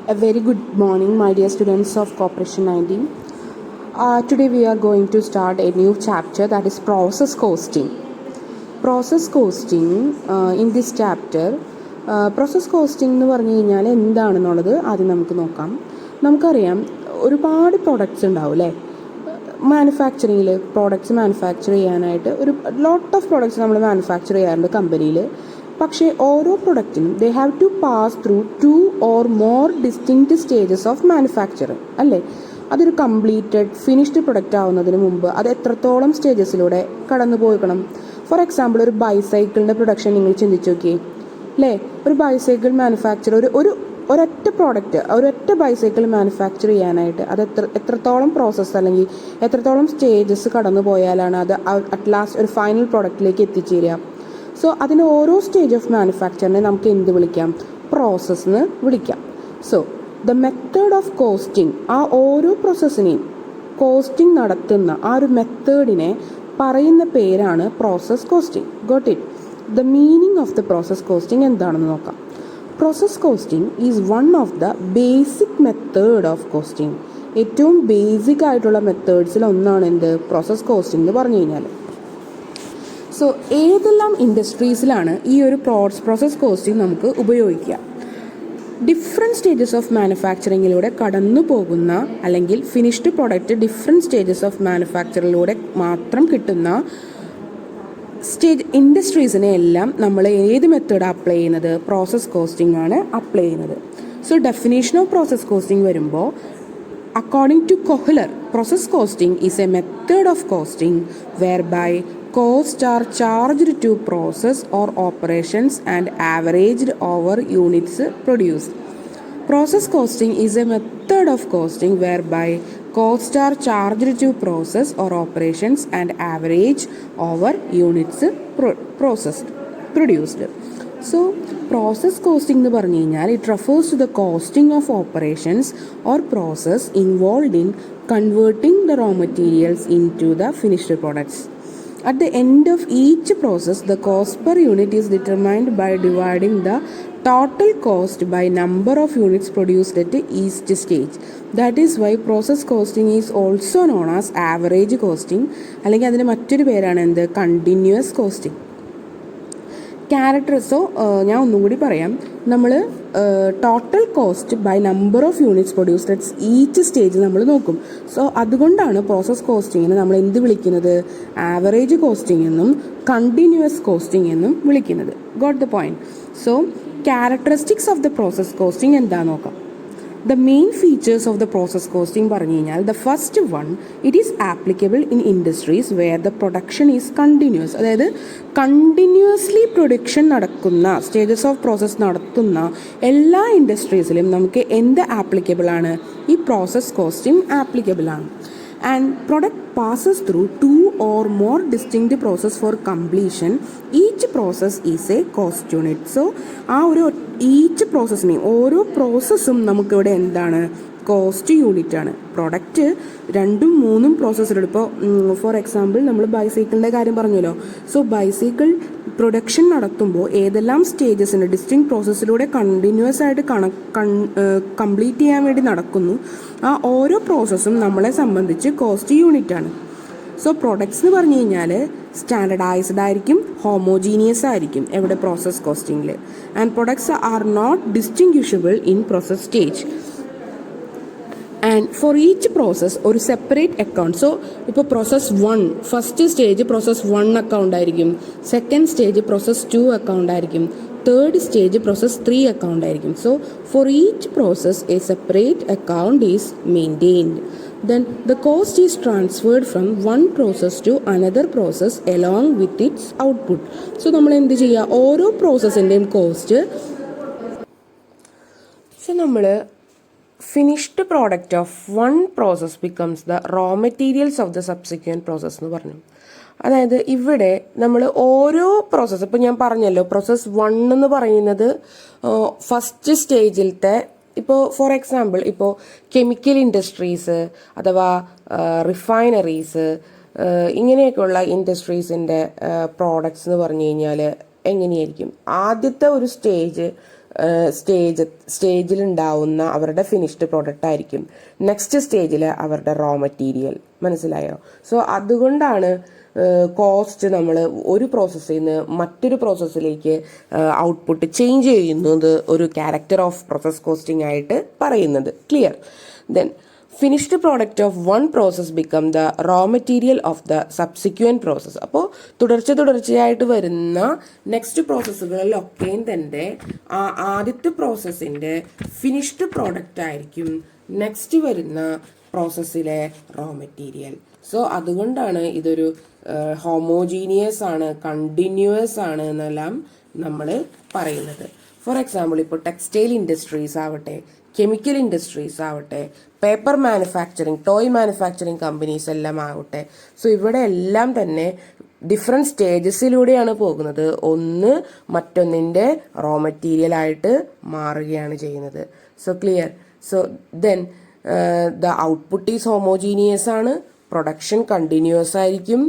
A very good morning, my dear students of Corporation 19. Today we are going to start a new chapter, that is process costing. Process costing in this chapter, process costing എന്ന് പറഞ്ഞു കഴിഞ്ഞാൽ എന്താണെന്നുള്ളത് ആദ്യം നമുക്ക് നോക്കാം. നമുക്കറിയാം ഒരുപാട് products ഉണ്ടാവും അല്ലേ, മാനുഫാക്ചറിങ്ങിൽ പ്രോഡക്റ്റ്സ് മാനുഫാക്ചർ ചെയ്യാനായിട്ട് ഒരു ലോട്ട് ഓഫ് പ്രോഡക്റ്റ്സ് നമ്മൾ മാനുഫാക്ചർ ചെയ്യാറുണ്ട് കമ്പനിയിൽ. പക്ഷേ ഓരോ പ്രൊഡക്റ്റിനും they have to pass through 2 or more distinct stages of manufacturing അല്ലേ. അതൊരു കംപ്ലീറ്റഡ് ഫിനിഷ്ഡ് പ്രൊഡക്റ്റ് ആവുന്നതിന് മുമ്പ് അത് എത്രത്തോളം സ്റ്റേജസിലൂടെ കടന്നു പോയിക്കണം. ഫോർ എക്സാമ്പിൾ, ഒരു ബൈസൈക്കിളിൻ്റെ പ്രൊഡക്ഷൻ നിങ്ങൾ ചിന്തിച്ച് നോക്കിയേ അല്ലേ. ഒരു ബൈസൈക്കിൾ മാനുഫാക്ചർ ഒരൊറ്റ പ്രോഡക്റ്റ് ഒരൊറ്റ ബൈസൈക്കിൾ മാനുഫാക്ചർ ചെയ്യാനായിട്ട് അത് എത്രത്തോളം പ്രോസസ്സ് അല്ലെങ്കിൽ എത്രത്തോളം സ്റ്റേജസ് കടന്നു പോയാലാണ് അത് അറ്റ് ലാസ്റ്റ് ഒരു ഫൈനൽ പ്രോഡക്റ്റിലേക്ക് എത്തിച്ചേരുക. സോ അതിന് ഓരോ സ്റ്റേജ് ഓഫ് മാനുഫാക്ചറിനെ നമുക്ക് എന്ത് വിളിക്കാം? പ്രോസസ്സ് എന്ന് വിളിക്കാം. So the method of costing, ആ ഓരോ പ്രോസസ്സിനെയും കോസ്റ്റിംഗ് നടത്തുന്ന ആ ഒരു മെത്തേഡിനെ പറയുന്ന പേരാണ് process costing. Got it? The meaning of the process costing എന്താണെന്ന് നോക്കാം. Process costing is one of the basic method of costing. ഏറ്റവും ബേസിക് ആയിട്ടുള്ള മെത്തേഡ്സിൽ ഒന്നാണ് എന്ത്? പ്രോസസ് കോസ്റ്റിംഗ് എന്ന് പറഞ്ഞു കഴിഞ്ഞാൽ. സോ ഏതെല്ലാം ഇൻഡസ്ട്രീസിലാണ് ഈ ഒരു പ്രോസസ് കോസ്റ്റിംഗ് നമുക്ക് ഉപയോഗിക്കുക? ഡിഫറെൻറ്റ് സ്റ്റേജസ് ഓഫ് മാനുഫാക്ചറിങ്ങിലൂടെ കടന്നു പോകുന്ന അല്ലെങ്കിൽ finished product different stages of മാനുഫാക്ചറിലൂടെ മാത്രം കിട്ടുന്ന ഇൻഡസ്ട്രീസിനെ എല്ലാം നമ്മൾ ഏത് മെത്തേഡ് അപ്ലൈ ചെയ്യുന്നത്? പ്രോസസ് കോസ്റ്റിംഗ് ആണ് അപ്ലൈ ചെയ്യുന്നത്. So definition of process costing വരുമ്പോൾ, according to Kohler, process costing is a method of costing whereby costs are charged to process or operations and averaged over units produced. Process costing is a method of costing whereby costs are charged to process or operations and average over units produced. So process costing എന്ന് പറഞ്ഞു കഴിഞ്ഞാൽ it refers to the costing of operations or process involved in converting the raw materials into the finished products. At the end of each process, the cost per unit is determined by dividing the total cost by number of units produced at each stage. That is why process costing is also known as average costing, അല്ലെങ്കിൽ അതിന് മറ്റൊരു പേരാണ് എന്ത്? Continuous costing. ക്യാരക്ടർസോ ഞാൻ ഒന്നും കൂടി പറയാം. നമ്മൾ total cost by number of units produced at each stage നമ്മൾ നോക്കും. സോ അതുകൊണ്ടാണ് പ്രോസസ് കോസ്റ്റിങ്ങിന് നമ്മൾ എന്ത് വിളിക്കുന്നത്? ആവറേജ് കോസ്റ്റിംഗ് എന്നും കണ്ടിന്യൂസ് കോസ്റ്റിംഗ് എന്നും വിളിക്കുന്നത്. Got the point? So characteristics of the process costing എന്താ നോക്കാം. The main features of the process costing പറഞ്ഞു കഴിഞ്ഞാൽ, the first one, it is applicable in industries where the production is continuous. അതായത് continuously production നടക്കുന്ന stages of process നടത്തുന്ന എല്ലാ ഇൻഡസ്ട്രീസിലും നമുക്ക് എന്ത് ആപ്ലിക്കബിൾ ആണ്? ഈ പ്രോസസ് കോസ്റ്റിംഗ് ആപ്ലിക്കബിൾ ആണ്. And product passes through 2 or more distinct process for completion. Each process is a cost unit. So ആ ഒരു ഈച്ച് പ്രോസസ്സിനെയും ഓരോ പ്രോസസ്സും നമുക്കിവിടെ എന്താണ്? കോസ്റ്റ് യൂണിറ്റ് ആണ്. പ്രൊഡക്റ്റ് 2, 3 പ്രോസസ്സിലുണ്ട്. ഇപ്പോൾ ഫോർ എക്സാമ്പിൾ നമ്മൾ ബൈസൈക്കിളിൻ്റെ കാര്യം പറഞ്ഞല്ലോ. സോ ബൈസൈക്കിൾ പ്രൊഡക്ഷൻ നടത്തുമ്പോൾ ഏതെല്ലാം സ്റ്റേജസിന് ഡിസ്റ്റിങ് പ്രോസസ്സിലൂടെ കണ്ടിന്യൂസ് ആയിട്ട് കംപ്ലീറ്റ് ചെയ്യാൻ വേണ്ടി നടക്കുന്നു, ആ ഓരോ പ്രോസസ്സും നമ്മളെ സംബന്ധിച്ച് കോസ്റ്റ് യൂണിറ്റ് ആണ്. സോ പ്രൊഡക്ട്സ് എന്ന് പറഞ്ഞു കഴിഞ്ഞാൽ സ്റ്റാൻഡർഡൈസ്ഡ് ആയിരിക്കും, ഹോമോജീനിയസ് ആയിരിക്കും എവിടെ? പ്രോസസ് കോസ്റ്റിംഗിൽ. And products are not distinguishable in process stage. And for each process ഒരു സെപ്പറേറ്റ് അക്കൗണ്ട്. സോ ഇപ്പോൾ process 1 first stage process 1 account ആയിരിക്കും, സെക്കൻഡ് സ്റ്റേജ് പ്രോസസ് 2 അക്കൗണ്ട് ആയിരിക്കും, തേർഡ് സ്റ്റേജ് പ്രോസസ് 3 അക്കൗണ്ട് ആയിരിക്കും. So four each process A separate account is maintained. Then the cost is transferred from one process to another process along with its output. So നമ്മൾ എന്ത് ചെയ്യുക? ഓരോ പ്രോസസ്സിൻ്റെയും cost, so നമ്മൾ finished product of one process becomes the raw materials of the subsequent process എന്ന് പറഞ്ഞു. അതായത് ഇവിടെ നമ്മൾ ഓരോ പ്രോസസ്സ്, ഇപ്പോൾ ഞാൻ പറഞ്ഞല്ലോ പ്രോസസ് 1 എന്ന് പറയുന്നത് ഫസ്റ്റ് സ്റ്റേജിലത്തെ, ഇപ്പോൾ ഫോർ എക്സാമ്പിൾ ഇപ്പോൾ കെമിക്കൽ ഇൻഡസ്ട്രീസ് അഥവാ റിഫൈനറീസ് ഇങ്ങനെയൊക്കെയുള്ള ഇൻഡസ്ട്രീസിൻ്റെ പ്രോഡക്ട്സ് എന്ന് പറഞ്ഞു കഴിഞ്ഞാൽ എങ്ങനെയായിരിക്കും? ആദ്യത്തെ ഒരു സ്റ്റേജ് സ്റ്റേജിലുണ്ടാവുന്ന അവരുടെ ഫിനിഷ്ഡ് പ്രോഡക്റ്റ് ആയിരിക്കും നെക്സ്റ്റ് സ്റ്റേജിൽ അവരുടെ റോ മെറ്റീരിയൽ. മനസ്സിലായോ? സോ അതുകൊണ്ടാണ് കോസ്റ്റ് നമ്മൾ ഒരു പ്രോസസ്സിൽ നിന്ന് മറ്റൊരു പ്രോസസ്സിലേക്ക് ഔട്ട്പുട്ട് ചേഞ്ച് ചെയ്യുന്നത് ഒരു ക്യാരക്ടർ ഓഫ് പ്രോസസ് കോസ്റ്റിംഗ് ആയിട്ട് പറയുന്നത്. Clear? Then finished product of one process become the raw material of the subsequent process. അപ്പോൾ തുടർച്ചയായിട്ട് വരുന്ന നെക്സ്റ്റ് പ്രോസസ്സുകളിലൊക്കെയും തന്നെ ആദ്യത്തെ പ്രോസസ്സിൻ്റെ ഫിനിഷ്ഡ് പ്രോഡക്റ്റ് ആയിരിക്കും നെക്സ്റ്റ് വരുന്ന പ്രോസസ്സിലെ റോ മെറ്റീരിയൽ. സോ അതുകൊണ്ടാണ് ഇതൊരു ഹോമോജീനിയസ് ആണ്, കണ്ടിന്യൂസ് ആണ് എന്നെല്ലാം നമ്മൾ പറയുന്നത്. ഫോർ എക്സാമ്പിൾ, ഇപ്പോൾ ടെക്സ്റ്റൈൽ ഇൻഡസ്ട്രീസ് ആവട്ടെ, കെമിക്കൽ ഇൻഡസ്ട്രീസ് ആവട്ടെ, paper manufacturing, toy manufacturing companies എല്ലാം ആവട്ടെ. സോ ഇവിടെ എല്ലാം തന്നെ ഡിഫറെൻറ്റ് സ്റ്റേജസിലൂടെയാണ് പോകുന്നത്. ഒന്ന് മറ്റൊന്നിൻ്റെ റോ മെറ്റീരിയൽ ആയിട്ട് മാറുകയാണ് ചെയ്യുന്നത്. So clear? So then the output is homogeneous ആണ്, പ്രൊഡക്ഷൻ കണ്ടിന്യൂസ് ആയിരിക്കും.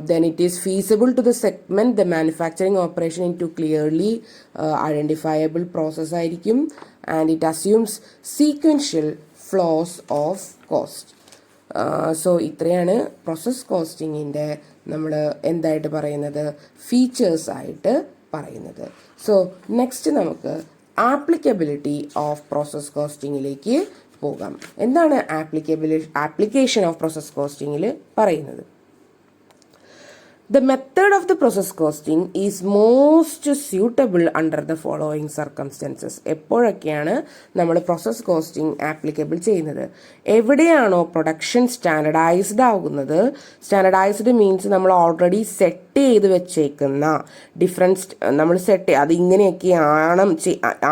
Then it is feasible to the segment the manufacturing operation into clearly identifiable process ആയിരിക്കും. And it assumes sequential flows of cost. So ഇത്രയാണ് process കോസ്റ്റിങ്ങിൻ്റെ നമ്മൾ എന്തായിട്ട് പറയുന്നത്, features ആയിട്ട് പറയുന്നത്. So next നമുക്ക് ആപ്ലിക്കബിലിറ്റി ഓഫ് പ്രോസസ് കോസ്റ്റിങ്ങിലേക്ക് പോകാം. എന്താണ് ആപ്ലിക്കേഷൻ ഓഫ് പ്രോസസ് കോസ്റ്റിങ്ങിൽ പറയുന്നത്? The method of the process costing is most suitable under the following circumstances. എപ്പോഴൊക്കെയാണ് നമ്മൾ പ്രോസസ് കോസ്റ്റിംഗ് ആപ്ലിക്കബിൾ ചെയ്യുന്നത്? എവിടെയാണോ പ്രൊഡക്ഷൻ സ്റ്റാൻഡർഡൈസ്ഡ് ആകുന്നത്, സ്റ്റാൻഡർഡൈസ്ഡ് മീൻസ് നമ്മൾ ഓൾറെഡി സെറ്റ് ചെയ്ത് വെച്ചേക്കുന്ന നമ്മൾ അത് ഇങ്ങനെയൊക്കെ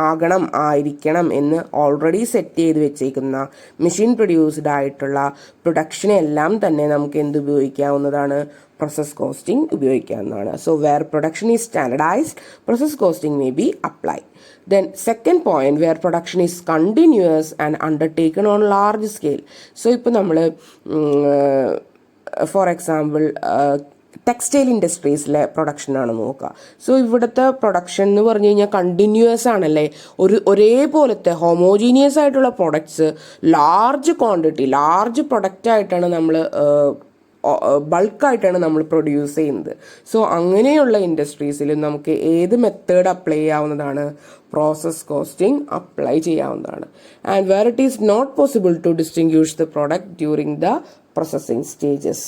ആകണം ആയിരിക്കണം എന്ന് ഓൾറെഡി സെറ്റ് ചെയ്ത് വെച്ചേക്കുന്ന മെഷീൻ പ്രൊഡ്യൂസ്ഡ് ആയിട്ടുള്ള പ്രൊഡക്ഷനെല്ലാം തന്നെ നമുക്ക് എന്ത് ഉപയോഗിക്കാവുന്നതാണ്? പ്രോസസ് കോസ്റ്റിംഗ് ഉപയോഗിക്കാവുന്നതാണ്. So where production is standardised, process costing may be applied. Then second point, where production is continuous and undertaken on large scale. So ഇപ്പോൾ നമ്മൾ ഫോർ എക്സാമ്പിൾ ടെക്സ്റ്റൈൽ ഇൻഡസ്ട്രീസിലെ പ്രൊഡക്ഷനാണ് നോക്കുക. സോ ഇവിടുത്തെ പ്രൊഡക്ഷൻ എന്ന് പറഞ്ഞു കഴിഞ്ഞാൽ കണ്ടിന്യൂസ് ആണല്ലേ, ഒരേപോലത്തെ ഹോമോജീനിയസ് ആയിട്ടുള്ള പ്രൊഡക്ട്സ് ലാർജ് ക്വാണ്ടിറ്റി, ലാർജ് പ്രൊഡക്റ്റായിട്ടാണ് നമ്മൾ ബൾക്കായിട്ടാണ് നമ്മൾ പ്രൊഡ്യൂസ് ചെയ്യുന്നത്. സോ അങ്ങനെയുള്ള ഇൻഡസ്ട്രീസിൽ നമുക്ക് ഏത് മെത്തേഡ് അപ്ലൈ ചെയ്യാവുന്നതാണ്? പ്രോസസ് കോസ്റ്റിംഗ് അപ്ലൈ ചെയ്യാവുന്നതാണ്. And where it is not possible to distinguish the product during the processing stages,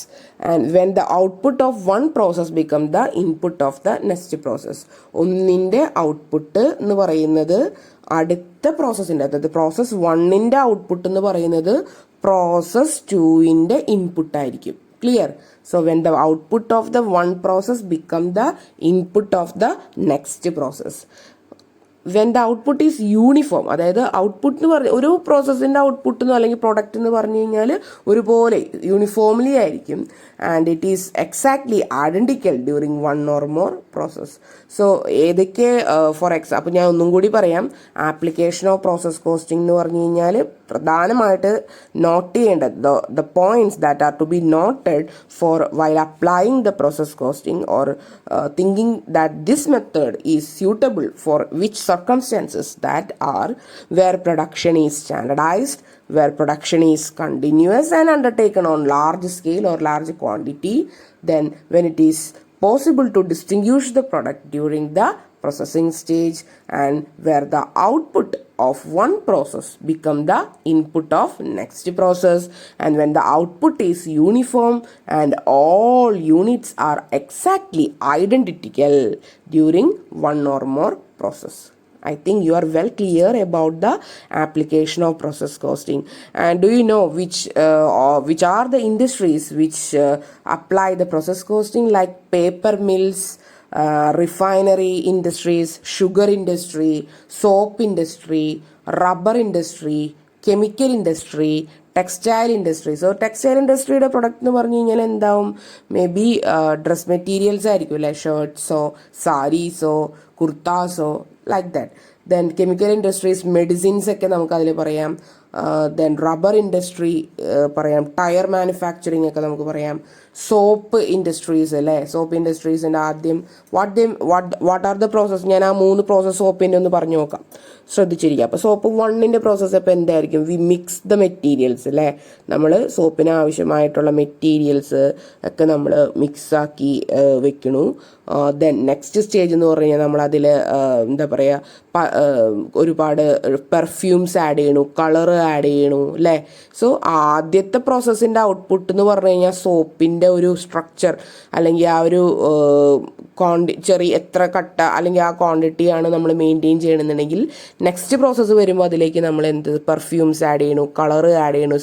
and when the output of one process become the input of the next process. ഒന്നിൻ്റെ output എന്ന് പറയുന്നത് അടുത്ത പ്രോസസ്സിൻ്റെ, അതായത് process 1ൻ്റെ output എന്ന് പറയുന്നത് process 2ൻ്റെ input ആയിരിക്കും. Clear? So when the output of the one process become the input of the next process. When the output is uniform, അതായത് output എന്ന് പറഞ്ഞ ഒരു പ്രോസസ്സിൻ്റെ ഔട്ട്പുട്ട് എന്ന് അല്ലെങ്കിൽ പ്രൊഡക്റ്റ് എന്ന് പറഞ്ഞു കഴിഞ്ഞാൽ ഒരുപോലെ യൂണിഫോംലി ആയിരിക്കും. And it is exactly identical during one or more process. So ഏതൊക്കെ അപ്പോൾ ഞാൻ ഒന്നും കൂടി പറയാം. ആപ്ലിക്കേഷൻ ഓഫ് പ്രോസസ് കോസ്റ്റിംഗ് എന്ന് പറഞ്ഞു കഴിഞ്ഞാൽ പ്രധാനമായിട്ട് നോട്ട് ചെയ്യേണ്ടത് the points that are to be noted for while applying the process costing or thinking that this method is suitable for which circumstances, that are where production is standardized, where production is continuous and undertaken on large scale or large quantity, then when it is possible to distinguish the product during the processing stage, and where the output of one process become the input of next process, and when the output is uniform and all units are exactly identical during one or more process. I think you are well clear about the application of process costing. And do you know which are the industries which apply the process costing, like paper mills, refinery industries, sugar industry, soap industry, rubber industry, chemical industry, textile industry. So textile ഇൻഡസ്ട്രിയുടെ product എന്ന് പറഞ്ഞു കഴിഞ്ഞാൽ എന്താവും? May be dress materials ആയിരിക്കും അല്ലേ, ഷർട്ട്സോ സാരീസോ കുർത്താസോ like that. Then chemical industries medicines ഒക്കെ നമുക്കതിൽ പറയാം. ദെൻ റബ്ബർ ഇൻഡസ്ട്രി പറയാം, ടയർ മാനുഫാക്ചറിങ് ഒക്കെ നമുക്ക് പറയാം, സോപ്പ് ഇൻഡസ്ട്രീസ് അല്ലേ. സോപ്പ് ഇൻഡസ്ട്രീസിൻ്റെ ആദ്യം വാട്ട് ആർ ദ പ്രോസസ്, ഞാൻ ആ 3 പ്രോസസ് സോപ്പിൻ്റെ ഒന്ന് പറഞ്ഞു നോക്കാം, ശ്രദ്ധിച്ചിരിക്കുക. അപ്പോൾ സോപ്പ് 1ൻ്റെ പ്രോസസ്സ് ഇപ്പോൾ എന്തായിരിക്കും, വി മിക്സ് ദ മെറ്റീരിയൽസ് അല്ലേ. നമ്മൾ സോപ്പിന് ആവശ്യമായിട്ടുള്ള മെറ്റീരിയൽസ് ഒക്കെ നമ്മൾ മിക്സാക്കി വെക്കണു. ദെൻ നെക്സ്റ്റ് സ്റ്റേജ് എന്ന് പറഞ്ഞു കഴിഞ്ഞാൽ നമ്മളതിൽ എന്താ പറയുക, ഒരുപാട് പെർഫ്യൂംസ് ആഡ് ചെയ്യണു, കളർ ആഡ് ചെയ്യണു അല്ലേ. സോ ആദ്യത്തെ പ്രോസസ്സിൻ്റെ ഔട്ട്പുട്ട് എന്ന് പറഞ്ഞു കഴിഞ്ഞാൽ സോപ്പിൻ്റെ ഒരു സ്ട്രക്ചർ അല്ലെങ്കിൽ ആ ഒരു ചെറിയ എത്ര കട്ട അല്ലെങ്കിൽ ആ ക്വാണ്ടിറ്റിയാണ് നമ്മൾ മെയിൻറ്റെയിൻ ചെയ്യണമെന്നുണ്ടെങ്കിൽ നെക്സ്റ്റ് പ്രോസസ്സ് വരുമ്പോൾ അതിലേക്ക് നമ്മൾ പെർഫ്യൂംസ് ആഡ് ചെയ്യണു, കളർ ആഡ് ചെയ്യണു,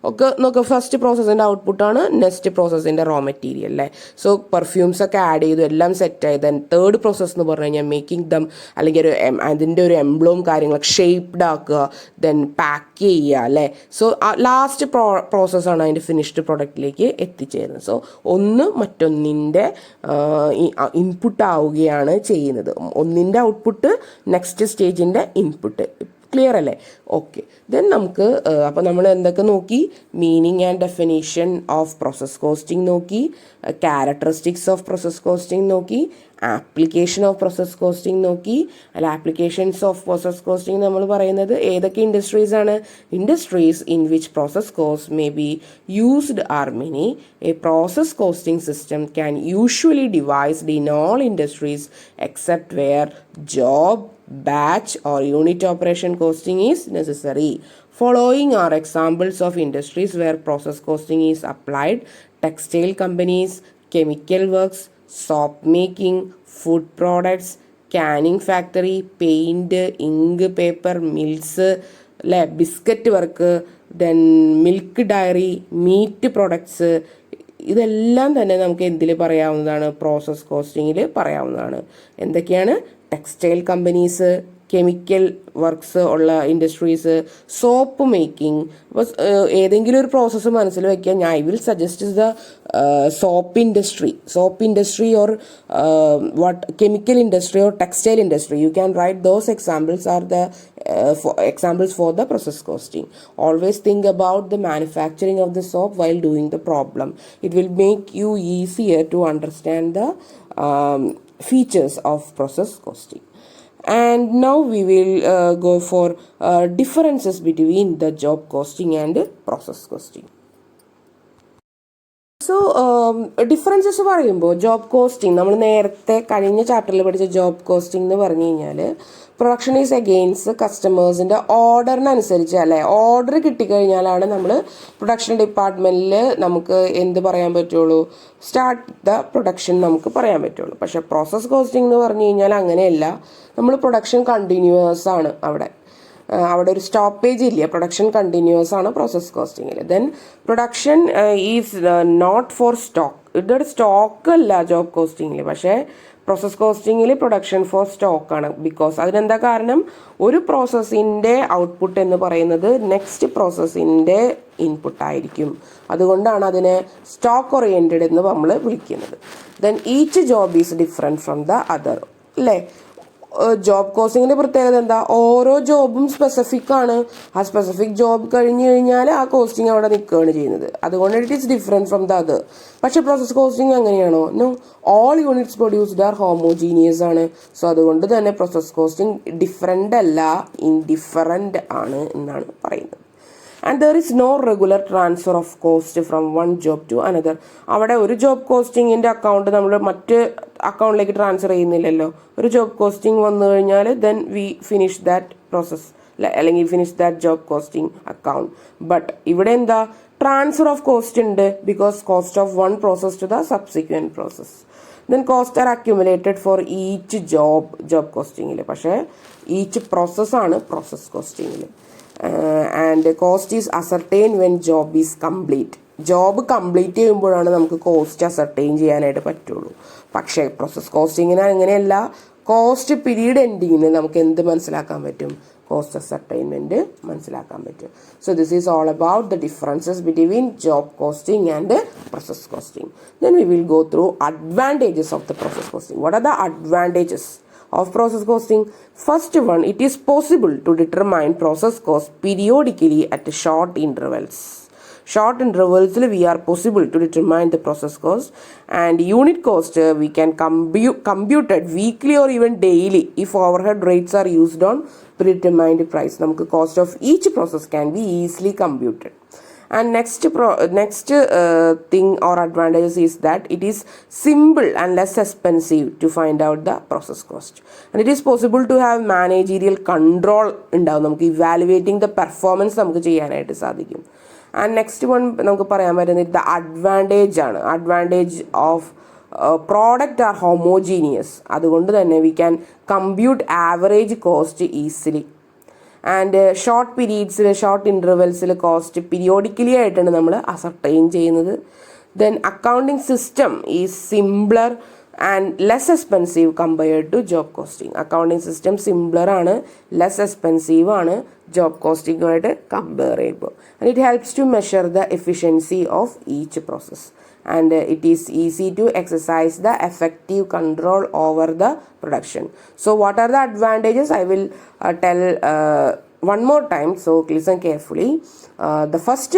ഒക്കെ നോക്കുക. ഫസ്റ്റ് പ്രോസസ്സിൻ്റെ ഔട്ട്പുട്ടാണ് നെക്സ്റ്റ് പ്രോസസ്സിൻ്റെ റോ മെറ്റീരിയൽ അല്ലേ. സോ പെർഫ്യൂംസ് ഒക്കെ ആഡ് ചെയ്തു, എല്ലാം സെറ്റായി. ദെൻ തേർഡ് പ്രോസസ്സ് എന്ന് പറഞ്ഞു കഴിഞ്ഞാൽ മേക്കിംഗ് ദം, അല്ലെങ്കിൽ അതിൻ്റെ ഒരു എംബ്ലോം കാര്യങ്ങളൊക്കെ ഷേപ്ഡ് ആക്കുക, ദെൻ പാക്ക് ചെയ്യുക അല്ലേ. സോ ലാസ്റ്റ് പ്രോസസ്സാണ് അതിൻ്റെ ഫിനിഷ്ഡ് പ്രൊഡക്റ്റിലേക്ക് എത്തിച്ചേരുന്നത്. സോ ഒന്ന് മറ്റൊന്നിൻ്റെ ഇൻപുട്ട് ആവുകയാണ് ചെയ്യുന്നത്. ഒന്നിൻ്റെ ഔട്ട്പുട്ട് നെക്സ്റ്റ് സ്റ്റേജിൻ്റെ ഇൻപുട്ട്. ക്ലിയർ അല്ലേ? ഓക്കെ. ദെൻ നമുക്ക് അപ്പോൾ നമ്മൾ എന്തൊക്കെ നോക്കി, meaning and definition of process costing നോക്കി, ക്യാരക്ടറിസ്റ്റിക്സ് ഓഫ് പ്രോസസ് കോസ്റ്റിംഗ് നോക്കി, ആപ്ലിക്കേഷൻ ഓഫ് പ്രോസസ് കോസ്റ്റിംഗ് നോക്കി. അല്ല, ആപ്ലിക്കേഷൻസ് ഓഫ് പ്രോസസ് കോസ്റ്റിംഗ് നമ്മൾ പറയുന്നത് ഏതൊക്കെ ഇൻഡസ്ട്രീസ് ആണ്, industries in which process cost may be used are many. A process costing system can usually devised in all industries except where job, batch or unit operation costing is necessary. Following are examples of industries where process costing is applied: textile companies, chemical works, soap making, food products, canning factory, paint, ink, paper, mills, biscuit work, then milk dairy, meat products. ഇതെല്ലാം തന്നെ നമുക്ക് എന്തിൽ പറയാവുന്നതാണ്, process കോസ്റ്റിങ്ങിൽ പറയാവുന്നതാണ്. എന്തൊക്കെയാണ്, textile companies, chemical works ഉള്ള industries, soap making. അപ്പോൾ ഏതെങ്കിലും ഒരു പ്രോസസ്സ് മനസ്സിൽ വയ്ക്കുക. ഞാൻ I will suggest the soap industry or what chemical industry or textile industry. You can write those examples are the examples for the process costing. Always think about the manufacturing of the soap while doing the problem. It will make you easier to understand the features of process costing. And now we will go for differences between the job costing and process costing. So differences പറയുമ്പോൾ job costing, നമ്മൾ നേരത്തെ കഴിഞ്ഞ ചാപ്റ്ററിൽ പഠിച്ച job costing എന്ന് പറഞ്ഞു കഴിഞ്ഞാൽ production is against കസ്റ്റമേഴ്സിൻ്റെ ഓർഡറിനനുസരിച്ച് അല്ലേ. ഓർഡർ കിട്ടിക്കഴിഞ്ഞാലാണ് നമ്മൾ പ്രൊഡക്ഷൻ ഡിപ്പാർട്ട്മെൻറ്റിൽ നമുക്ക് എന്ത് പറയാൻ പറ്റുള്ളൂ, സ്റ്റാർട്ട് ദ പ്രൊഡക്ഷൻ നമുക്ക് പറയാൻ പറ്റുള്ളൂ. പക്ഷേ പ്രോസസ് കോസ്റ്റിംഗ് എന്ന് പറഞ്ഞു കഴിഞ്ഞാൽ അങ്ങനെയല്ല. നമ്മൾ പ്രൊഡക്ഷൻ കണ്ടിന്യൂസ് ആണ്, അവിടെ ഒരു സ്റ്റോപ്പേജ് ഇല്ല. പ്രൊഡക്ഷൻ കണ്ടിന്യൂസ് ആണ് പ്രോസസ് കോസ്റ്റിങ്ങിൽ. Then production is not for stock. ഇതൊരു സ്റ്റോക്ക് അല്ല ജോബ് കോസ്റ്റിങ്ങിൽ. പക്ഷേ പ്രോസസ് കോസ്റ്റിങ്ങിൽ പ്രൊഡക്ഷൻ ഫോർ സ്റ്റോക്കാണ്. ബിക്കോസ് അതിനെന്താ കാരണം, ഒരു പ്രോസസ്സിൻ്റെ ഔട്ട്പുട്ട് എന്ന് പറയുന്നത് നെക്സ്റ്റ് പ്രോസസ്സിൻ്റെ ഇൻപുട്ടായിരിക്കും. അതുകൊണ്ടാണ് അതിനെ സ്റ്റോക്ക് ഓറിയൻറ്റഡ് എന്ന് നമ്മൾ വിളിക്കുന്നത്. Then each job is different from the other അല്ലേ. ജോബ് കോസ്റ്റിങ്ങിൻ്റെ പ്രത്യേകത എന്താ, ഓരോ ജോബും സ്പെസിഫിക് ആണ്. ആ സ്പെസിഫിക് ജോബ് കഴിഞ്ഞ് കഴിഞ്ഞാൽ ആ കോസ്റ്റിംഗ് അവിടെ നിൽക്കുകയാണ് ചെയ്യുന്നത്. അതുകൊണ്ട് it is different from the other. പക്ഷേ പ്രോസസ് കോസ്റ്റിംഗ് അങ്ങനെയാണോ, no, all units produced are homogeneous ആണ്. സോ അതുകൊണ്ട് തന്നെ പ്രോസസ് കോസ്റ്റിംഗ് ഡിഫറെൻ്റ് അല്ല, ഇൻഡിഫറൻറ്റ് ആണ് എന്നാണ് പറയുന്നത്. And there is no regular transfer of cost from one job to another. അവിടെ ഒരു ജോബ് കോസ്റ്റിങ്ങിൻ്റെ അക്കൗണ്ട് നമ്മൾ മറ്റ് അക്കൗണ്ടിലേക്ക് ട്രാൻസ്ഫർ ചെയ്യുന്നില്ലല്ലോ. ഒരു ജോബ് കോസ്റ്റിംഗ് വന്നു കഴിഞ്ഞാൽ then we finish that process അല്ലെങ്കിൽ finish that job costing account. But ഇവിടെ എന്താ, ട്രാൻസ്ഫർ ഓഫ് കോസ്റ്റ് ഉണ്ട്, because cost of one process to the subsequent process. Then cost are accumulated for each job കോസ്റ്റിങ്ങിൽ. പക്ഷേ each പ്രോസസ്സാണ് process കോസ്റ്റിങ്ങിൽ. And cost is ascertain when job is complete. Job complete ചെയ്യുമ്പോഴാണ് നമുക്ക് cost ascertain ചെയ്യാനായിട്ട് പറ്റുള്ളൂ. പക്ഷേ പ്രോസസ് കോസ്റ്റിങ്ങിന് അങ്ങനെയല്ല. കോസ്റ്റ് പീരീഡ് എൻഡിങ്ങിന് നമുക്ക് എന്ത് മനസ്സിലാക്കാൻ പറ്റും, കോസ്റ്റ് അസർട്ടൈൻമെൻറ്റ് മനസ്സിലാക്കാൻ പറ്റും. So this is all about the differences between job costing and process costing. Then we will go through advantages of the process costing. What are the advantages of process costing. First one, it is possible to determine process cost periodically at short intervals. Short intervals we are possible to determine the process cost, and unit cost we can compute it weekly or even daily if overhead rates are used on predetermined price. നമുക്ക് cost of each process can be easily computed. And next thing or advantages is that it is simple and less expensive to find out the process cost, and it is possible to have managerial control ഉണ്ടാവും. നമുക്ക് evaluating the performance നമുക്ക് ചെയ്യാനായിട്ട് സാധിക്കും. And next one നമുക്ക് പറയാൻ പറ്റുന്നത് the advantage ആണ്. advantage of product are homogeneous. അതുകൊണ്ട് തന്നെ we can compute average cost easily. And short പീരീഡ്സിൽ ഷോർട്ട് ഇൻ്റർവെൽസിൽ കോസ്റ്റ് പീരിയോഡിക്കലി ആയിട്ടാണ് നമ്മൾ അസർട്ടൈൻ ചെയ്യുന്നത്. Then accounting system is simpler and less expensive compared to job costing. Accounting system simpler ആണ്, less expensive ആണ് job കോസ്റ്റിംഗുമായിട്ട് കമ്പയർ ചെയ്യുമ്പോൾ. And it helps to measure the efficiency of each process. And it is easy to exercise the effective control over the production. So what are the advantages? I will tell one more time, so listen carefully. The first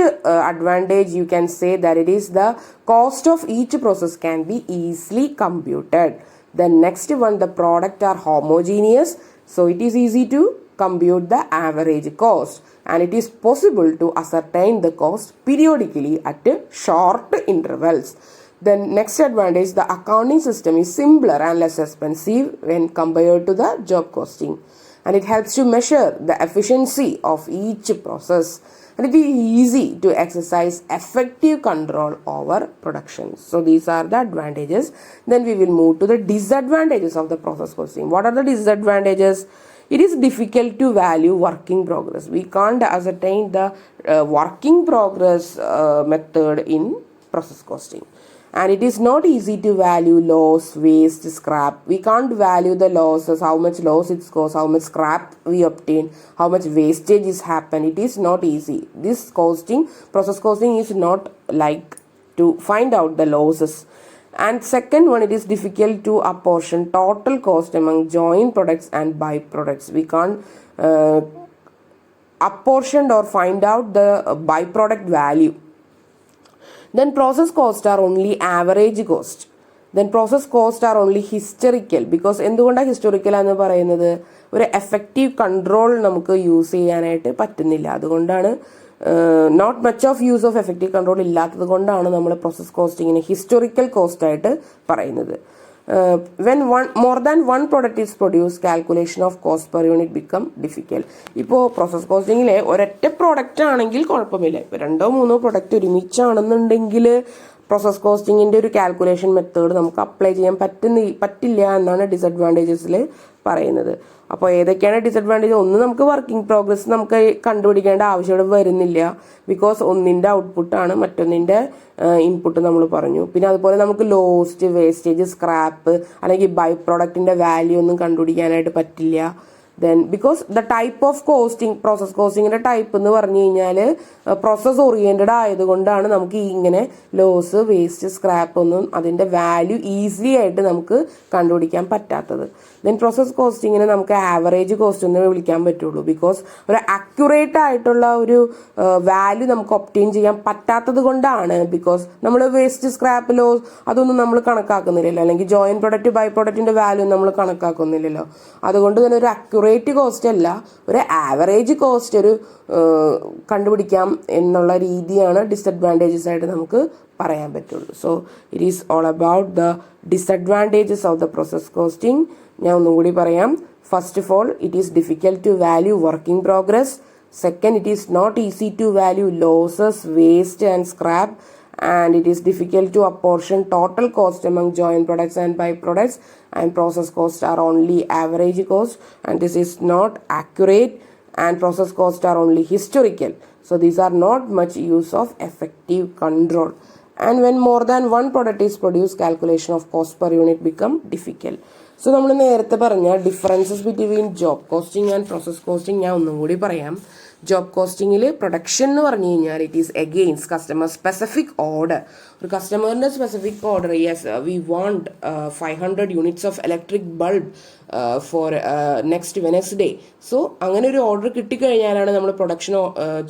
advantage you can say that it is the cost of each process can be easily computed. The next one, the product are homogeneous, so it is easy to compute the average cost, and it is possible to ascertain the cost periodically at short intervals. Then next advantage, the accounting system is simpler and less expensive when compared to the job costing, and it helps to measure the efficiency of each process, and it is easy to exercise effective control over production. So these are the advantages. Then we will move to the disadvantages of the process costing. What are the disadvantages? It is difficult to value working progress. We can't ascertain the working progress method in process costing. And it is not easy to value loss, waste, scrap. We can't value the losses, how much loss it costs, how much scrap we obtain, how much wastage is happen. It is not easy. This process costing is not like to find out the losses. And second one, it is difficult to apportion total cost among joint products and byproducts. We can't apportion or find out the byproduct value. Then process costs are only average cost. Then process costs are only historical. Because എന്തുകൊണ്ടാണ് historical എന്ന് പറയുന്നത്? ഒരു effective control നമുക്ക് use ചെയ്യാനായിട്ട് പറ്റുന്നില്ല. അതുകൊണ്ടാണ് not much of use of effective control ഇല്ലാത്തത് കൊണ്ടാണ് നമ്മൾ പ്രോസസ് കോസ്റ്റിങ്ങിനെ ഹിസ്റ്റോറിക്കൽ കോസ്റ്റ് ആയിട്ട് പറയുന്നത്. When more than one product is produce, calculation of cost per unit become difficult. ഇപ്പോൾ പ്രോസസ് കോസ്റ്റിങ്ങിലെ ഒരൊറ്റ പ്രോഡക്റ്റ് ആണെങ്കിൽ കുഴപ്പമില്ല. ഇപ്പോൾ 2-3 പ്രൊഡക്റ്റ് ഒരുമിച്ചാണെന്നുണ്ടെങ്കിൽ പ്രോസസ് കോസ്റ്റിങ്ങിൻ്റെ ഒരു കാൽക്കുലേഷൻ മെത്തേഡ് നമുക്ക് അപ്ലൈ ചെയ്യാൻ പറ്റില്ല എന്നാണ് ഡിസഡ്വാൻറ്റേജസിൽ പറയുന്നത്. അപ്പോൾ ഏതൊക്കെയാണ് ഡിസഡ്വാൻറ്റേജ്? ഒന്ന്, നമുക്ക് വർക്കിംഗ് പ്രോഗ്രസ് നമുക്ക് കണ്ടുപിടിക്കേണ്ട ആവശ്യം വരുന്നില്ല. ബിക്കോസ് ഒന്നിൻ്റെ ഔട്ട്പുട്ടാണ് മറ്റൊന്നിൻ്റെ ഇൻപുട്ട് നമ്മൾ പറഞ്ഞു. പിന്നെ അതുപോലെ നമുക്ക് ലോസ്റ്റ്, വേസ്റ്റേജ്, സ്ക്രാപ്പ് അല്ലെങ്കിൽ ബൈ പ്രോഡക്റ്റിൻ്റെ വാല്യൂ ഒന്നും കണ്ടുപിടിക്കാനായിട്ട് പറ്റില്ല. Then because the type of costing, process കോസ്റ്റിങ്ങിൻ്റെ ടൈപ്പ് എന്ന് പറഞ്ഞു കഴിഞ്ഞാൽ പ്രോസസ് ഓറിയൻറ്റഡ് ആയതുകൊണ്ടാണ് നമുക്ക് ഇങ്ങനെ ലോസ്, വേസ്റ്റ്, സ്ക്രാപ്പ് ഒന്നും അതിൻ്റെ വാല്യൂ ഈസിലി ആയിട്ട് നമുക്ക് കണ്ടുപിടിക്കാൻ പറ്റാത്തത്. ദെൻ പ്രോസസ് കോസ്റ്റിങ്ങിനെ നമുക്ക് ആവറേജ് കോസ്റ്റ് എന്ന് വിളിക്കാൻ പറ്റുള്ളൂ. ബിക്കോസ് ഒരു അക്യുറേറ്റ് ആയിട്ടുള്ള ഒരു വാല്യൂ നമുക്ക് ഒപ്റ്റെയിൻ ചെയ്യാൻ പറ്റാത്തത് കൊണ്ടാണ്. ബിക്കോസ് നമ്മൾ വേസ്റ്റ്, സ്ക്രാപ്പ്, ലോസ് അതൊന്നും നമ്മൾ കണക്കാക്കുന്നില്ലല്ലോ, അല്ലെങ്കിൽ ജോയിന്റ് പ്രൊഡക്റ്റ്, ബൈ പ്രൊഡക്റ്റിൻ്റെ വാല്യൂ നമ്മൾ കണക്കാക്കുന്നില്ലല്ലോ. അതുകൊണ്ട് തന്നെ ഒരു അക്യുറേറ്റ് കോസ്റ്റ് അല്ല, ഒരു ആവറേജ് കോസ്റ്റ് ഒരു കണ്ടുപിടിക്കാം എന്നുള്ള രീതിയാണ് ഡിസഡ്വാൻറ്റേജസ് ആയിട്ട് നമുക്ക് പറയാൻ പറ്റുള്ളൂ. So it is all about the disadvantages of the process costing. ഞാൻ ഒന്നും കൂടി പറയാം. First of all, it is difficult to value working progress. Second, it is not easy to value losses, waste and scrap, and it is difficult to apportion total cost among joint products and byproducts, and process costs are only average cost, and this is not accurate, and process costs are only historical. So these are not much use of effective control, and when more than one product is produced, calculation of cost per unit become difficult. So നമ്മൾ നേരത്തെ പറഞ്ഞ differences between job costing and process costing ഞാൻ ഒന്നും കൂടി പറയാം. Job കോസ്റ്റിങ്ങിൽ production എന്ന് പറഞ്ഞു കഴിഞ്ഞാൽ it is against customer specific order. ഒരു കസ്റ്റമറിൻ്റെ specific order, yes we want 500 units of electric bulb for next Wednesday. So അങ്ങനെ ഒരു ഓർഡർ കിട്ടിക്കഴിഞ്ഞാലാണ് നമ്മൾ പ്രൊഡക്ഷൻ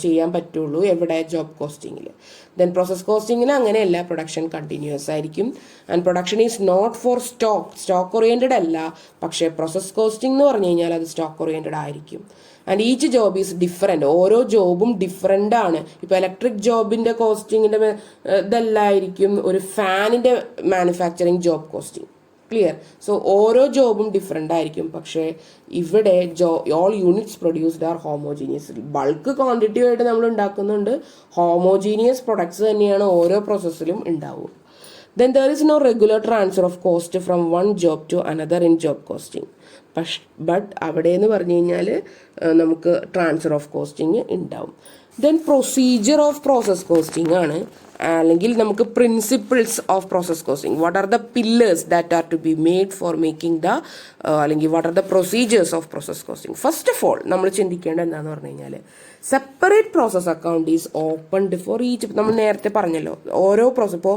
ചെയ്യാൻ പറ്റുള്ളൂ. എവിടെ? ജോബ് കോസ്റ്റിങ്ങിൽ. ദെൻ പ്രോസസ് കോസ്റ്റിങ്ങിൽ അങ്ങനെയല്ല, പ്രൊഡക്ഷൻ കണ്ടിന്യൂസ് ആയിരിക്കും. And production is not for stock oriented അല്ല. പക്ഷേ പ്രോസസ് കോസ്റ്റിംഗ് എന്ന് പറഞ്ഞു കഴിഞ്ഞാൽ അത് സ്റ്റോക്ക് ഓറിയൻറ്റഡ് ആയിരിക്കും. And each job is different. ഓരോ ജോബും ഡിഫറെൻ്റ് ആണ്. ഇപ്പോൾ ഇലക്ട്രിക് ജോബിൻ്റെ കോസ്റ്റിങ്ങിൻ്റെ ഇതല്ലായിരിക്കും ഒരു ഫാനിൻ്റെ manufacturing job costing. Clear? So ഓരോ ജോബും ഡിഫറെൻ്റ് ആയിരിക്കും. പക്ഷേ ഇവിടെ all units produced are homogeneous. Bulk quantity ആയിട്ട് നമ്മൾ ഉണ്ടാക്കുന്നുണ്ട്. ഹോമോജീനിയസ് പ്രൊഡക്ട്സ് തന്നെയാണ് ഓരോ പ്രോസസ്സിലും ഉണ്ടാവുക. Then there is no regular transfer of cost from one job to another in job costing. But അവിടെ എന്ന് പറഞ്ഞു കഴിഞ്ഞാൽ നമുക്ക് ട്രാൻസ്ഫർ ഓഫ് കോസ്റ്റിംഗ് ഉണ്ടാവും. Then procedure of process costing ആണ്, അല്ലെങ്കിൽ നമുക്ക് principles of process costing. What are the pillars that are to be made for making the അല്ലെങ്കിൽ what are the procedures of process costing. First of all നമ്മൾ ചിന്തിക്കേണ്ടത് എന്താണെന്ന് പറഞ്ഞു കഴിഞ്ഞാൽ separate process account is opened for each. നമ്മൾ നേരത്തെ പറഞ്ഞല്ലോ, ഓരോ പ്രോസസ്, ഇപ്പോൾ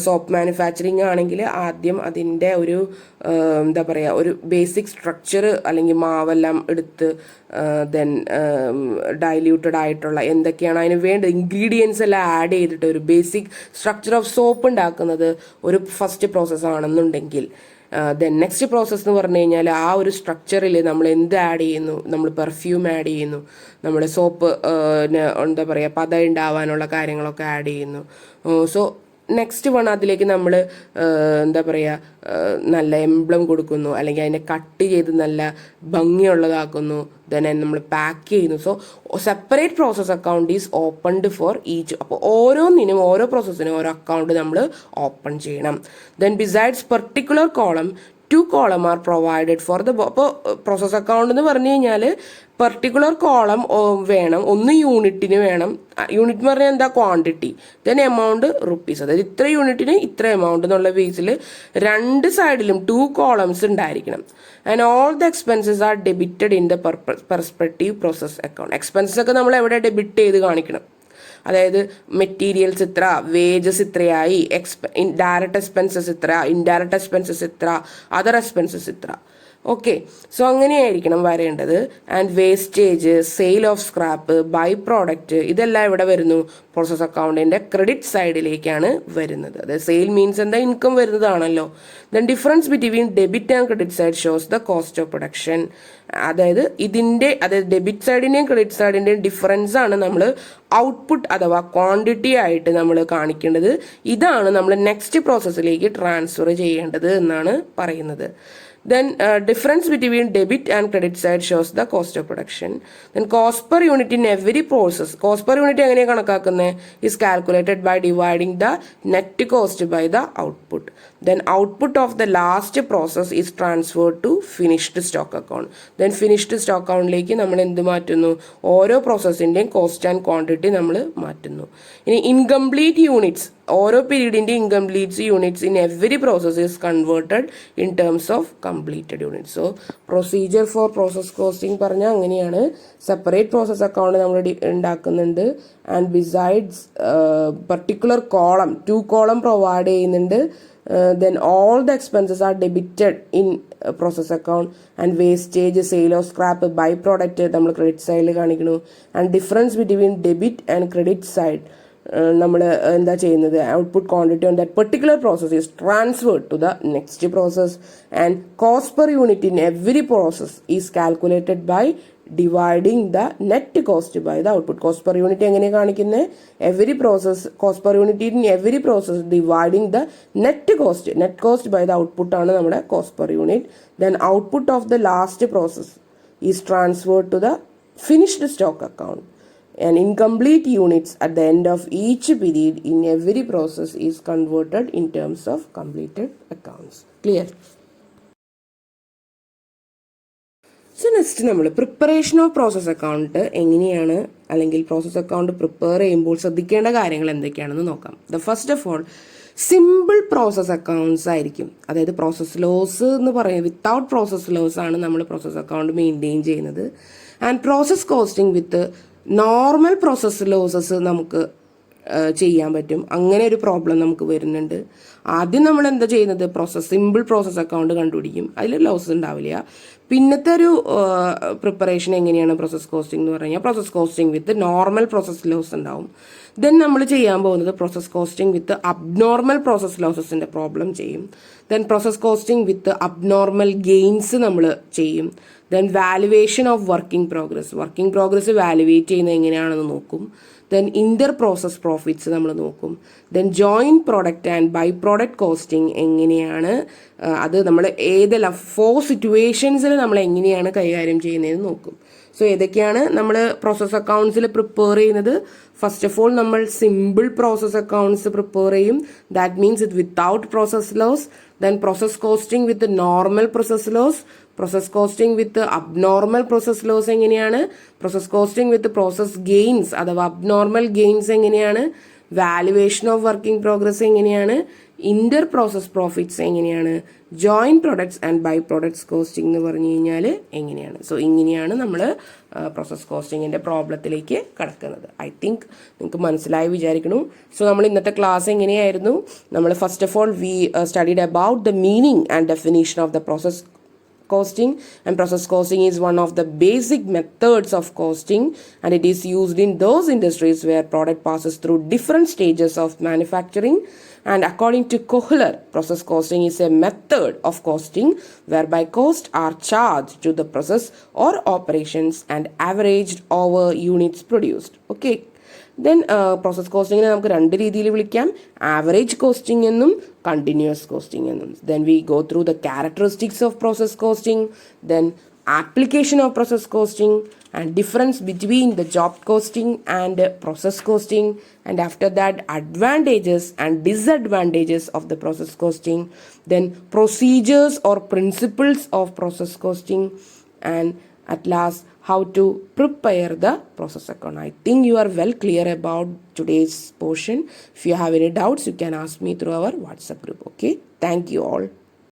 സോപ്പ് മാനുഫാക്ചറിങ് ആണെങ്കിൽ ആദ്യം അതിൻ്റെ ഒരു എന്താ പറയുക, ഒരു ബേസിക് സ്ട്രക്ചർ അല്ലെങ്കിൽ മാവെല്ലാം എടുത്ത് ദെൻ ഡൈല്യൂട്ടഡ് ആയിട്ടുള്ള എന്തൊക്കെയാണ് അതിന് വേണ്ട ഇൻഗ്രീഡിയൻസ് എല്ലാം ആഡ് ചെയ്തിട്ട് ഒരു ബേസിക് സ്ട്രക്ചർ ഓഫ് സോപ്പ് ഉണ്ടാക്കുന്നത് ഒരു ഫസ്റ്റ് പ്രോസസ്സ് ആണെന്നുണ്ടെങ്കിൽ, ദെൻ നെക്സ്റ്റ് പ്രോസസ്സ് എന്ന് പറഞ്ഞു കഴിഞ്ഞാൽ ആ ഒരു സ്ട്രക്ചറിൽ നമ്മൾ എന്ത് ആഡ് ചെയ്യുന്നു, നമ്മൾ പെർഫ്യൂം ആഡ് ചെയ്യുന്നു, നമ്മൾ സോപ്പ് എന്താ പറയുക പത ഉണ്ടാവാനുള്ള കാര്യങ്ങളൊക്കെ ആഡ് ചെയ്യുന്നു. സോ നെക്സ്റ്റ് വൺ അതിലേക്ക് നമ്മൾ എന്താ പറയുക നല്ല എംബ്ലം കൊടുക്കുന്നു, അല്ലെങ്കിൽ അതിനെ കട്ട് ചെയ്ത് നല്ല ഭംഗിയുള്ളതാക്കുന്നു, ദെൻ നമ്മൾ പാക്ക് ചെയ്യുന്നു. So separate process account is opened for each. അപ്പോൾ ഓരോന്നിനും ഓരോ പ്രോസസ്സിനും ഓരോ അക്കൗണ്ട് നമ്മൾ ഓപ്പൺ ചെയ്യണം. Then besides particular column 2 column are provided for the. അപ്പോൾ പ്രോസസ് അക്കൗണ്ട് എന്ന് പറഞ്ഞു കഴിഞ്ഞാൽ പെർട്ടിക്കുലർ കോളം വേണം, ഒന്ന് യൂണിറ്റിന് വേണം. യൂണിറ്റ് എന്ന് പറഞ്ഞാൽ എന്താ? ക്വാണ്ടിറ്റി. ദെൻ എമൗണ്ട് റുപ്പീസ്, അതായത് ഇത്ര യൂണിറ്റിന് ഇത്ര എമൗണ്ട് എന്നുള്ള ബേസിൽ രണ്ട് സൈഡിലും 2 columns ഉണ്ടായിരിക്കണം. And all the expenses are debited in the perspective process account. Expenses ഒക്കെ നമ്മൾ എവിടെ ഡെബിറ്റ് ചെയ്ത് കാണിക്കണം. അതായത് മെറ്റീരിയൽസ് ഇത്ര, വേജസ് ഇത്രയായി, ഡയറക്റ്റ് എക്സ്പെൻസസ് ഇത്ര, ഇൻഡയറക്റ്റ് എക്സ്പെൻസസ് ഇത്ര, അതർ എക്സ്പെൻസസ് ഇത്ര. ഓക്കെ, സോ അങ്ങനെയായിരിക്കണം വരേണ്ടത്. And wastage, sale of scrap, by product, ഇതെല്ലാം ഇവിടെ വരുന്നു പ്രോസസ് അക്കൗണ്ടിൻ്റെ ക്രെഡിറ്റ് സൈഡിലേക്കാണ് വരുന്നത്. അതായത് സെയിൽ മീൻസ് എന്താ? ഇൻകം വരുന്നതാണല്ലോ. Then difference between debit and credit side shows the cost of production. അതായത് ഡെബിറ്റ് സൈഡിൻ്റെയും ക്രെഡിറ്റ് സൈഡിൻ്റെയും ഡിഫറൻസ് ആണ് നമ്മൾ ഔട്ട്പുട്ട് അഥവാ ക്വാണ്ടിറ്റി ആയിട്ട് നമ്മൾ കാണിക്കേണ്ടത്. ഇതാണ് നമ്മൾ നെക്സ്റ്റ് പ്രോസസ്സിലേക്ക് ട്രാൻസ്ഫർ ചെയ്യേണ്ടത് എന്നാണ് പറയുന്നത്. Then difference between debit and credit side shows the cost of production. Then cost per unit in every process. Cost per unit എങ്ങനെയാണ് കണക്കാക്കുന്നത്? Is calculated by dividing the net cost by the output. Then output of the last process is transferred to finished stock account. Then finished stock accountലേക്ക് നമ്മൾ എന്ത് മാറ്റുന്നു? ഓരോ പ്രോസസ്സിൻ്റെയും cost and quantity നമ്മൾ മാറ്റുന്നു. ഇനി ഇൻകംപ്ലീറ്റ് യൂണിറ്റ്സ്, ഓരോ പീരീഡിൻ്റെ incomplete units in every process is converted in terms of completed units. So procedure for process costing പറഞ്ഞാൽ അങ്ങനെയാണ്. സെപ്പറേറ്റ് പ്രോസസ് അക്കൗണ്ട് നമ്മൾ ഉണ്ടാക്കുന്നുണ്ട്. And besides particular column 2 column provide ചെയ്യുന്നുണ്ട്. Then all the expenses are debited in process account. And wastage, sale of scrap, by product നമ്മൾ credit സൈഡിൽ കാണിക്കുന്നു. And difference between debit and credit side നമ്മൾ എന്താ ചെയ്യുന്നത്? Output quantity on that particular process is transferred to the next process. And cost per unit in every process is calculated by dividing the net cost by the output. Cost per unit എങ്ങനെ കാണിക്കുന്നത്? Every process cost per unit in every process dividing the net cost by the output ആണ് നമ്മുടെ cost per unit. Then output of the last process is transferred to the finished stock account. And incomplete units at the end of each period in every process is converted in terms of completed accounts. Clear? So next നമ്മൾ preparation of process account എങ്ങനെയാണ്, അല്ലെങ്കിൽ process account prepare ചെയ്യുമ്പോൾ ശ്രദ്ധിക്കേണ്ട കാര്യങ്ങൾ എന്തൊക്കെയാണെന്ന് നോക്കാം. The first of all simple process accounts ആയിരിക്കും. അതായത് പ്രോസസ് ലോസ് എന്ന് പറയുന്നത് വിത്തൗട്ട് പ്രോസസ് ലോസ് ആണ് നമ്മൾ പ്രോസസ് അക്കൗണ്ട് മെയിൻറ്റെയിൻ ചെയ്യുന്നത്. And process costing with normal process losses നമുക്ക് ചെയ്യാൻ പറ്റും. അങ്ങനെ ഒരു പ്രോബ്ലം നമുക്ക് വരുന്നുണ്ട്. ആദ്യം നമ്മൾ എന്താ ചെയ്യുന്നത്, സിമ്പിൾ പ്രോസസ് അക്കൗണ്ട് കണ്ടുപിടിക്കും, അതിൽ ലോസ് ഉണ്ടാവില്ല. പിന്നത്തെ ഒരു പ്രിപ്പറേഷൻ എങ്ങനെയാണ് പ്രോസസ് കോസ്റ്റിംഗ് എന്ന് പറഞ്ഞാൽ process costing with normal process loss ഉണ്ടാവും. ദെൻ നമ്മൾ ചെയ്യാൻ പോകുന്നത് process costing with abnormal process ലോസസിന്റെ പ്രോബ്ലം ചെയ്യും. Then process costing with abnormal gains നമ്മൾ ചെയ്യും. Then valuation of working progress valuate ചെയ്യുന്നത് എങ്ങനെയാണെന്ന് നോക്കും. ദെൻ ഇന്റർ പ്രോസസ് പ്രോഫിറ്റ്സ് നമ്മൾ നോക്കും. Then joint product and by product costing എങ്ങനെയാണ്, അത് നമ്മൾ ഏതെല്ലാം 4 സിറ്റുവേഷൻസിൽ നമ്മൾ എങ്ങനെയാണ് കൈകാര്യം ചെയ്യുന്നതെന്ന് നോക്കും. സോ ഏതൊക്കെയാണ് നമ്മൾ പ്രോസസ് അക്കൗണ്ട്സിൽ പ്രിപ്പയർ ചെയ്യുന്നത്? ഫസ്റ്റ് ഓഫ് ഓൾ നമ്മൾ സിമ്പിൾ പ്രോസസ് അക്കൗണ്ട്സ് പ്രിപ്പയർ ചെയ്യും. ദാറ്റ് മീൻസ് ഇത് without process loss. Then process costing with normal process loss. Process costing with abnormal process loss എങ്ങനെയാണ്? Process costing with process gains അഥവാ abnormal gains എങ്ങനെയാണ്? Valuation of working progress എങ്ങനെയാണ്? Inter process profits എങ്ങനെയാണ്? Joint products and by products costing എന്ന് പറഞ്ഞു കഴിഞ്ഞാൽ എങ്ങനെയാണ്? So ഇങ്ങനെയാണ് നമ്മൾ പ്രോസസ് കോസ്റ്റിംഗിന്റെ പ്രോബ്ലത്തിലേക്ക് കടക്കുന്നത്. ഐ തിങ്ക് നിങ്ങൾക്ക് മനസ്സിലായി വിചാരിക്കുന്നു. സോ നമ്മൾ ഇന്നത്തെ ക്ലാസ് എങ്ങനെയായിരുന്നു? നമ്മൾ first of all we studied about the meaning and definition of the process costing, and process costing is one of the basic methods of costing, and it is used in those industries where product passes through different stages of manufacturing. And according to Kohler, process costing is a method of costing whereby costs are charged to the process or operations and averaged over units produced. Okay. Then process കോസ്റ്റിങ്ങിനെ നമുക്ക് 2 രീതിയിൽ വിളിക്കാം, average costing എന്നും continuous costing എന്നും. Then we go through the characteristics of process costing, then application of process costing and difference between the job costing and process costing, and after that advantages and disadvantages of the process costing, then procedures or principles of process costing, and at last how to prepare the process account. I think you are well clear about today's portion. If you have any doubts, you can ask me through our WhatsApp group. Okay, thank you all.